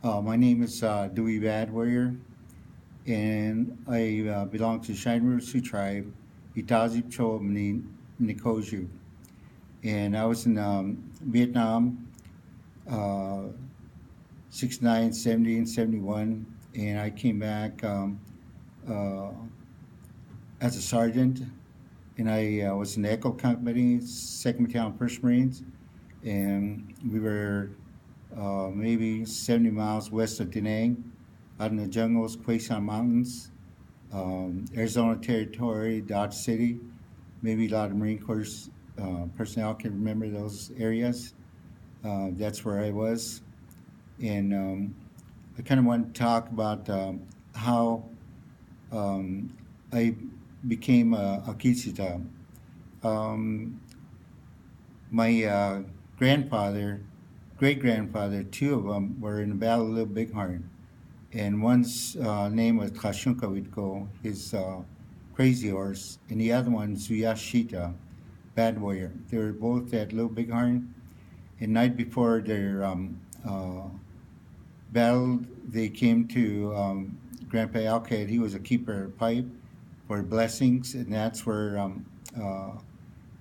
My name is Dewey Bad Warrior, and I belong to Shaimarusu tribe, Itazip Cho Nikoju. And I was in Vietnam, uh, 69, 70, and 71, and I came back uh, as a sergeant, and I was in the Echo Company, 2nd Battalion, 1st Marines, and we were maybe 70 miles west of Da Nang, out in the jungles, Quezon Mountains, Arizona Territory, Dodge City. Maybe a lot of Marine Corps personnel can remember those areas. That's where I was. And I kind of want to talk about how um, I became a Kichita. Um, my grandfather, great grandfather, two of them were in the Battle of Little Bighorn. And one's name was Kashunkawitko, his crazy horse, and the other one Zuyashita, bad warrior. They were both at Little Bighorn. And night before their battle, they came to Grandpa Alcad. He was a keeper of pipe for blessings, and that's where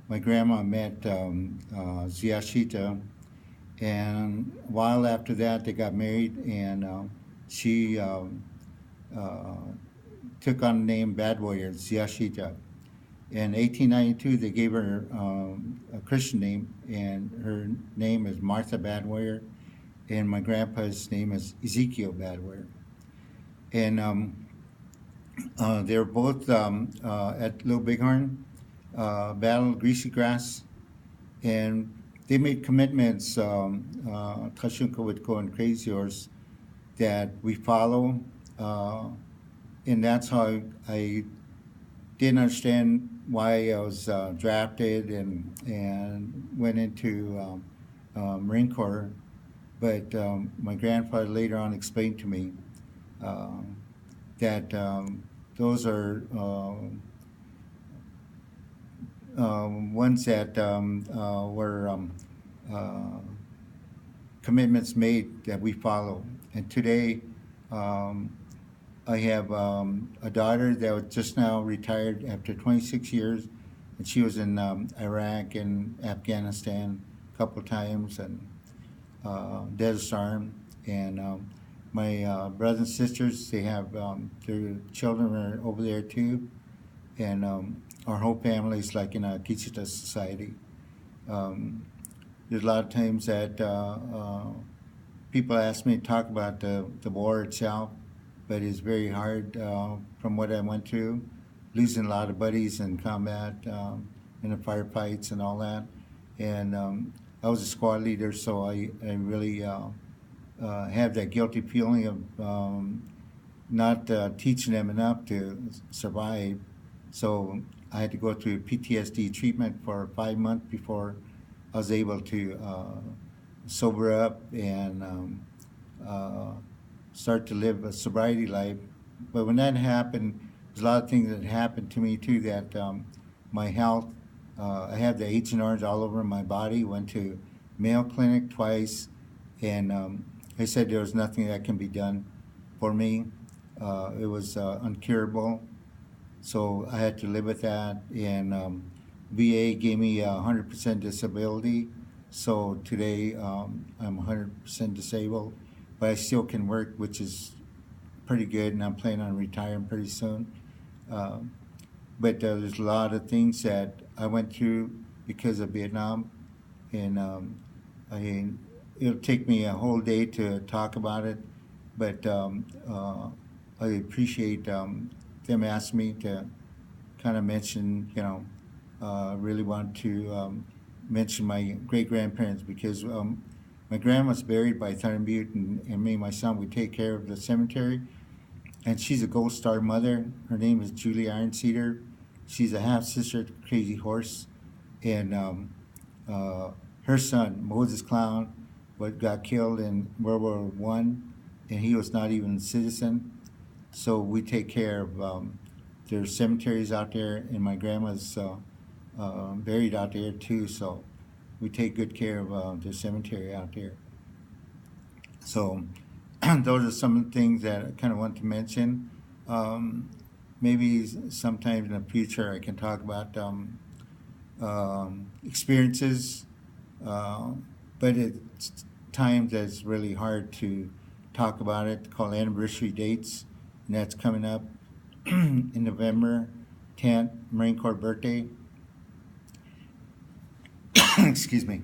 my grandma met Zuyashita. And a while after that, they got married, and she uh, took on the name Bad Warrior, Ziyashita. In 1892, they gave her a Christian name, and her name is Martha Bad Warrior, and my grandpa's name is Ezekiel Bad Warrior. And they were both at Little Bighorn, Battle Greasy Grass, and they made commitments, Tashunka would go on Crazy Horse, that we follow. And that's how I didn't understand why I was drafted and went into Marine Corps. But my grandfather later on explained to me uh, that those are ones that were uh, commitments made that we follow. And today, um, I have a daughter that was just now retired after 26 years, and she was in Iraq and Afghanistan a couple of times, and Desert Storm. And my brothers and sisters, they have their children are over there too, and our whole family is like in a Kichita society. Um, there's a lot of times that people ask me to talk about the war itself, but it's very hard from what I went through, losing a lot of buddies in combat, in the firefights and all that. And I was a squad leader, so I really have that guilty feeling of not teaching them enough to survive. So I had to go through PTSD treatment for 5 months before I was able to sober up and uh, start to live a sobriety life. But when that happened, there's a lot of things that happened to me too. That my health, I had the Agent Orange all over my body. Went to Mayo Clinic twice, and they said there was nothing that can be done for me. It was uncurable, so I had to live with that. And VA gave me 100% disability, so today I'm 100% disabled, but I still can work, which is pretty good, and I'm planning on retiring pretty soon. Um, but there's a lot of things that I went through because of Vietnam, and I it'll take me a whole day to talk about it, but I appreciate them asking me to kind of mention, really want to mention my great grandparents because my grandma's buried by Thunder Butte, and me and my son we take care of the cemetery. And she's a Gold Star mother. Her name is Julie Ironcedar. She's a half sister to Crazy Horse, and uh, her son Moses Clown, what got killed in World War I, and he was not even a citizen. So we take care of their cemeteries out there, and my grandma's buried out there too. So we take good care of the cemetery out there. So those are some things that I kind of want to mention. Um, Maybe sometime in the future I can talk about experiences, uh, but it's times that's really hard to talk about it. Called anniversary dates, and that's coming up in November 10th, Marine Corps birthday. Excuse me.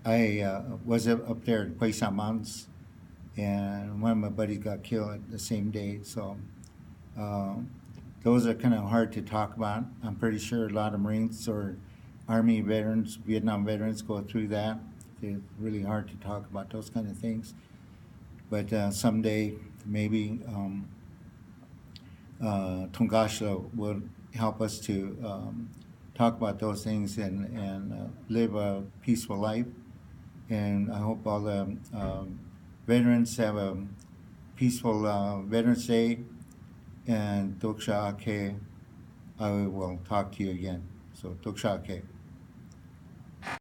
I was up there in Quayside Mountains, and one of my buddies got killed the same day. So um, those are kind of hard to talk about. I'm pretty sure a lot of Marines or Army veterans, Vietnam veterans go through that. It's really hard to talk about those kind of things. But someday, maybe Tungasha will help us to talk about those things and live a peaceful life. And I hope all the veterans have a peaceful Veterans Day. And Doksha Ake, I will talk to you again. So Doksha Ake.